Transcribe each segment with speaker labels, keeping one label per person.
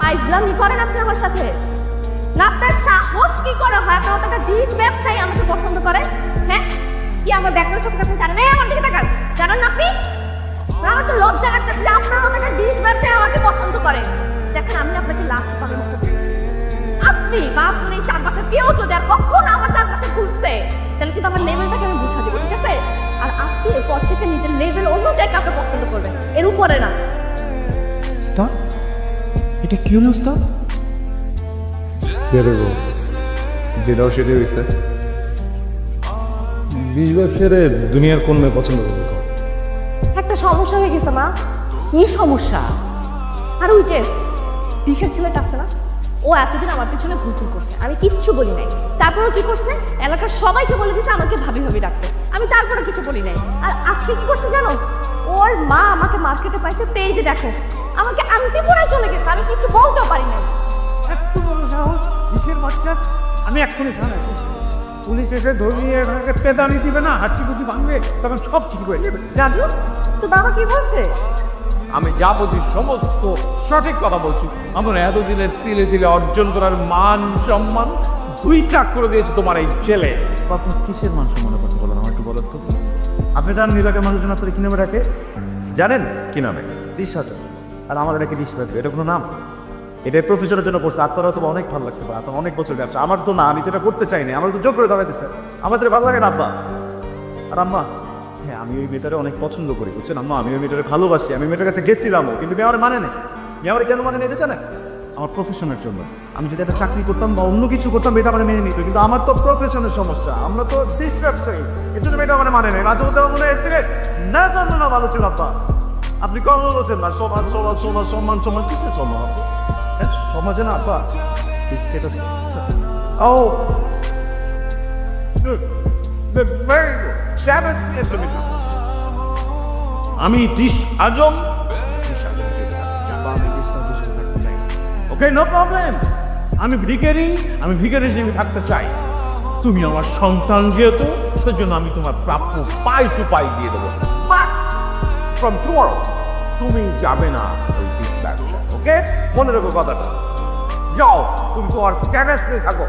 Speaker 1: ফাইজলামি করেন আপনি আমার সাথে? না আপনার সাহস কি করে হয় আপনার মতো একটা ডিশ ব্যবসায়ী আমাকে পছন্দ করে? হ্যাঁ, কি আমার ব্যাকগ্রাউন্ড সম্পর্কে আপনি জানেন? আমার দিকে তাকান, জানেন না আপনি? আমার তো লজ্জা লাগতেছে যে আপনার মতো একটা ডিশ ব্যবসায়ী আমাকে পছন্দ করে। দেখেন আমি আপনাকে লাস্ট পাবের মতো আপনি বা আপনার এই চারপাশে কেউ যদি আর কখন আমার চারপাশে ঘুরছে তাহলে কিন্তু আমার লেভেলটাকে আমি বুঝা দেবো, ঠিক আছে? আর আপনি এরপর থেকে নিজের লেভেল অনুযায়ী কাউকে পছন্দ করবেন, এর উপরে না।
Speaker 2: উস্তাদ, এটা কি হলো উস্তাদ?
Speaker 3: বেরোবো যেটাও সেটাই হয়েছে। বিশ ব্যবসারে দুনিয়ার কোন মেয়ে পছন্দ করবে?
Speaker 1: একটা সমস্যা হয়ে গেছে মা। কি সমস্যা? আর ওই যে ডিশের ছেলেটা আছে না, ও এতদিন আমার পিছনে ঘুরঘুর করছে, আমি কিচ্ছু বলি নাই। তারপরেও কি করছে, এলাকার সবাইকে বলে দিয়েছে আমাকে ভাবি ভাবি ডাকতে, আমি তারপরে কিছু বলি নাই। আর আজকে কি করছে জানো, ওর মা আমাকে মার্কেটে পাইছে, পেজে দেখো আমাকে আংটি পরে চলে গেছে, আমি কিছু বলতেও পারি নাই।
Speaker 2: এত বড় সাহস কিসের বাচ্চা? আমি এক্ষুনি থানায় ফোন করবো। পুলিশ এসে ধরিয়ে এখানে পেদানি দিবে না, হাঁটি গুটি ভাঙবে, তখন সব ঠিক হয়ে যাবে।
Speaker 1: রাজু, তো বাবা কি বলছে?
Speaker 4: আমি যা বলছি সমস্ত সঠিক কথা বলছি। আমার এতদিনের তিলে তিলে অর্জন করার মান সম্মান দুই টাক করে দিয়েছে তোমার এই ছেলে।
Speaker 2: আপনি কিসের মান সম্মানের কথা বলেন আমার একটু বলেন তো। আপনি জানেন এলাকার মানুষজন আপনার কি নামে ডাকে? জানেন কি নামে? ডিশ হাজার। আর আমার এটাকে ডিশ হাজার, এটা কোনো নাম? এটা প্রফেশনের জন্য করছে। আপনারা তো অনেক ভালো লাগতে পারে, আপনার অনেক বছর ব্যবসা। আমার তো না, আমি তো এটা করতে চাই না, আমার তো জোর করে দাঁড়াইতেছে। আমার তো ভালো লাগে না আব্বা আর আম্মা। হ্যাঁ, আমি ওই মেয়েটারে অনেক পছন্দ করি, বুঝছেন আম্মা? আমি ওই মেয়েটারে ভালোবাসি, আমি মেয়েটার কাছে গেছিলামও, কিন্তু মেয়ে আমার মানে নেই। মেয়ে আমার কেন মানে নেই এটা জানেন? আমার প্রফেশনের জন্য। আমি যদি একটা চাকরি করতাম বা অন্য কিছু করতাম এটা আমার মেনে নিত, কিন্তু আমার তো প্রফেশনের সমস্যা। আমরা তো ডিশ ব্যবসায়ী, এর জন্য মেয়েটা আমার মানে নেই। মাঝে মধ্যে মনে হয় এর থেকে না জানলো না ভালো ছিল আব্বা। আপনি কম বলছেন না, সমান সমান সমান সম্মান সমান কিসের সম্মান? সমাজে না আব্বা স্ট্যাটাস। ও
Speaker 4: ভেরি গুড, স্ট্যাটাস নিয়ে তুমি থাকো। আমি ডিশ আজম, ওকে, নো প্রবলেম। আমি ভিখারি, আমি ভিখারি হিসেবে থাকতে চাই। তুমি আমার সন্তান যেহেতু, সেজন্য আমি তোমার প্রাপ্য পাই টু পাই দিয়ে দেবো। বাট ফ্রম টুমরো তুমি যাবে না ওই ডিশ ব্যবসা, ওকে? মনে রেখো কথাটা। যাও, তুমি তোমার স্ট্যাটাস নিয়ে থাকো।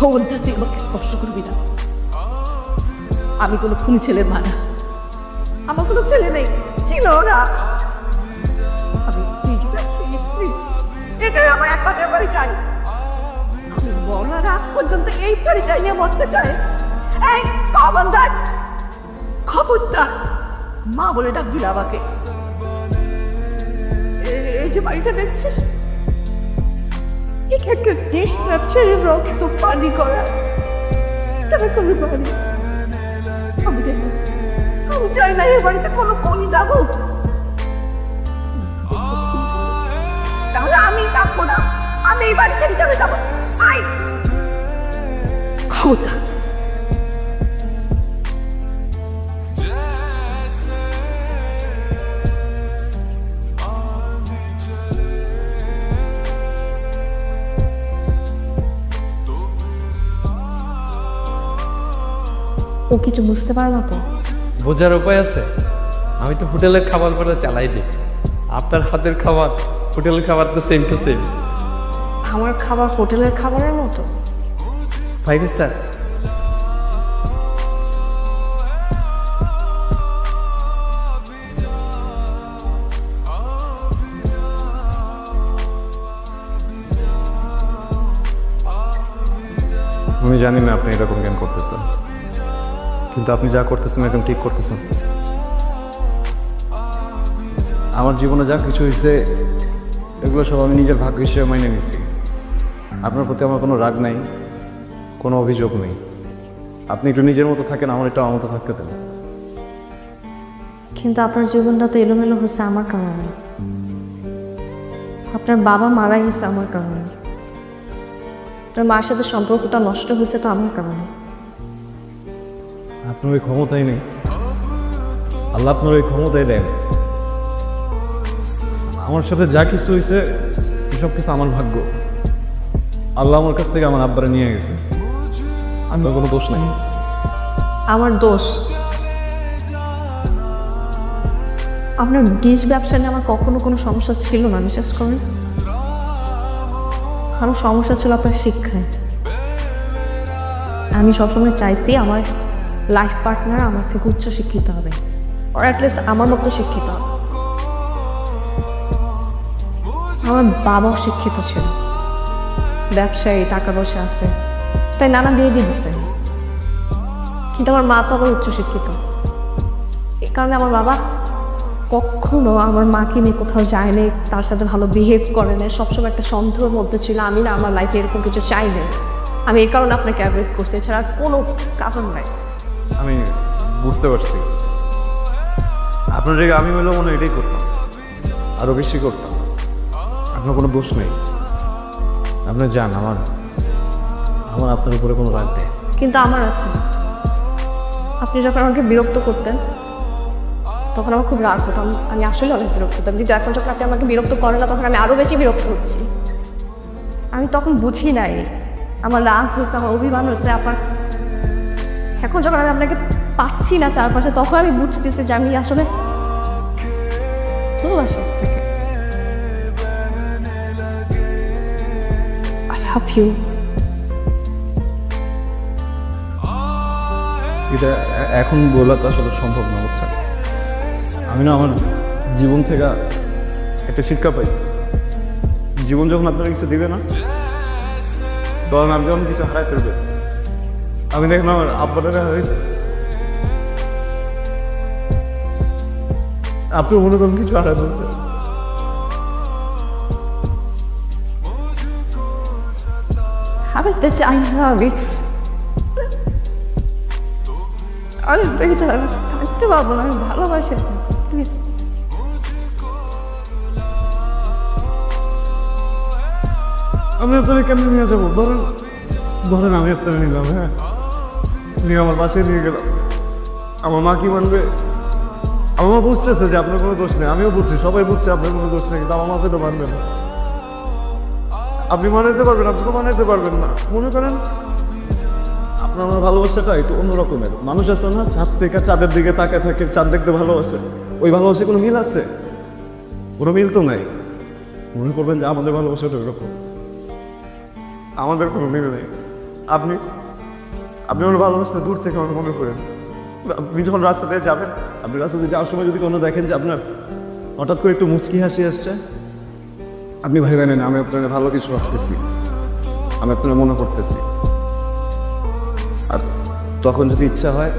Speaker 1: খবরদার তুই আমাকে স্পর্শ করবি না। আমি কোনো খুনি ছেলের মা না, আমার কোনো ছেলে নেই, ছিল না। আমি স্ত্রী, এটাই আমার একমাত্র পরিচয়। আমি বলার আগ পর্যন্ত এই পরিচয় নিয়ে মরতে চাই। এই খবরদার, খবরদার মা বলে ডাকবি না আমাকে। এই যে বাড়িটা দেখছিস, একটা দেশ ব্যবসায়ীর রক্ত পানি করা তারা কোনো বাড়ি। আমি চাই না এই বাড়িতে কোনো কনি দাগো, তাহলে আমি থাকবো না, আমি এই বাড়ি ছেড়ে চলে যাবো। আই খোদা, ও কিছু বুঝতে পারে না তো?
Speaker 3: বোঝার উপায় আছে? আমি তো হোটেলের খাবার করে চালাই দিই। আপনার হাতের খাবার হোটেলের খাবার তো সেম টু সেম।
Speaker 1: আমার খাবার হোটেলের খাবারের মতো?
Speaker 3: 5 স্টার। আমি জানি না আপনি এরকম জ্ঞান করতেছেন, কিন্তু আপনি যা করতেছেন একদম ঠিক করতেছেন। আমার জীবনে যা কিছু হয়েছে এগুলো সব আমি নিজের ভাগ্য হিসেবে মাইনে নিছি। আপনার প্রতি আমার কোনো রাগ নাই, কোনো অভিযোগ নেই। আপনি একটু নিজের মতো থাকেন, আমার একটু আমার মতো থাকতে দেন।
Speaker 5: কিন্তু আপনার জীবনটা তো এলোমেলো হচ্ছে আমার কারণে। আপনার বাবা মারা গেছে আমার কারণে, আপনার মার সাথে সম্পর্কটা নষ্ট হয়েছে তো আমার কারণে।
Speaker 3: আপনার ওই ক্ষমতাই নেই, আল্লাহ আপনার ওই ক্ষমতাই দেন। আমার সাথে যা কিছু হয়েছে সব কিছু আমার ভাগ্য। আল্লাহ আমার কাছ থেকে আমার আব্বারে নিয়ে গেছে, আমার কোনো দোষ নাই।
Speaker 5: আমার দোষ? আপনার ডিশ ব্যবসা নিয়ে আমার কখনো কোনো সমস্যা ছিল না, বিশ্বাস করেন। আমার সমস্যা ছিল আপনার শিক্ষায়। আমি সবসময় চাইছি আমার লাইফ পার্টনার আমার থেকে উচ্চ শিক্ষিত হবে, আর অ্যাটলিস্ট আমার মতো শিক্ষিত হবে। আমার বাবাও শিক্ষিত ছিল, ব্যবসায়ী, টাকা পয়সা আছে, তাই নানা বিয়ে দিয়ে দিচ্ছে। কিন্তু আমার মা তো আবার উচ্চশিক্ষিত, এই কারণে আমার বাবা কখনো আমার মাকে নিয়ে কোথাও যায় না, তার সাথে ভালো বিহেভ করে না, সবসময় একটা সন্দেহের মধ্যে ছিল। আমি না আমার লাইফে এরকম কিছু চাই না। আমি এই কারণে আপনাকে অ্যাভয়েড করছি, এছাড়া কোনো কারণ নাই।
Speaker 3: আমি বুঝতে পারছি আপনার জায়গায় আমি হলেও মনে হয় এটাই করতাম, আরও বেশি করতাম। আপনার কোনো দোষ নেই, আপনি যান। আমার আমার আপনার উপরে কোনো রাগ নেই।
Speaker 5: কিন্তু আমার আছে। আপনি যখন আমাকে বিরক্ত করতেন তখন আমার খুব রাগ হতো, আমি আসলে অনেক বিরক্ত হতাম। কিন্তু এখন যখন আপনি আমাকে বিরক্ত করেন না, তখন আমি আরও বেশি বিরক্ত হচ্ছি। আমি তখন বুঝি নাই আমার রাগ হয়েছে, আমার অভিমান হয়েছে আপনার। এখন যখন আমি আপনাকে পাচ্ছি না চারপাশে, তখন আমি বুঝতেছি যে আমি আসলে ভালোবাসি আপনাকে। I love you.
Speaker 3: এটা এখন বলা তো আসলে সম্ভব না, বুঝছেন। আমি না আমার জীবন থেকে একটা শিক্ষা পাইছি। জীবন যখন আপনারা কিছু দিবে না, তখন আপনি যখন কিছু হারাই ফেলবে। আমি দেখলাম আমার আব্বাটা হয়েছে, আপনি মনে করেন কিছু হারাই ফেলছে।
Speaker 5: আমি তো চাই না, আমি থাকতে পারবো না। আমি ভালোবাসি, প্লিজ।
Speaker 3: আমি আপনাকে কেন নিয়ে যাবো? ধরেন ধরেন আমি আপনাকে নিলাম, হ্যাঁ, নিয়ে আমার বাসায় নিয়ে গেলাম। আমার মা কি মানবে? আমার মা বুঝতেছে যে আপনার কোনো দোষ নেই, আমিও বুঝছি, সবাই বুঝছে আপনার কোনো দোষ নেই, কিন্তু আমার মাকে তো মানবে না। আপনি মানাইতে পারবেন, আপনি তো মানাইতে পারবেন না। মনে করেন আপনার আমার ভালোবাসাটা একটু অন্যরকমের। মানুষ আছে না, চাঁদ থেকে চাঁদের দিকে তাকায় থাকে, চাঁদ দেখতে ভালোবাসে। ওই ভালোবাসে কোনো মিল আছে? কোনো মিল তো নাই। মনে করবেন যে আমাদের ভালোবাসাটা ওইরকম, আমাদের কোনো মিল নেই। আপনি আপনি আমার ভালোবাসা দূর থেকে আমার মনে করেন। আপনি যখন রাস্তা দিয়ে যাবেন, আপনি রাস্তা দিয়ে যাওয়ার সময় যদি কোনো দেখেন যে আপনার হঠাৎ করে একটু মুচকি হাসি আসছে, আপনি ভাইবেন না আমি আপনার ভালো কিছু ভাবতেছি, আমি আপনার মনে করতেছি। আর তখন যদি ইচ্ছা হয়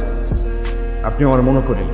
Speaker 3: আপনি আমার মনে করেন।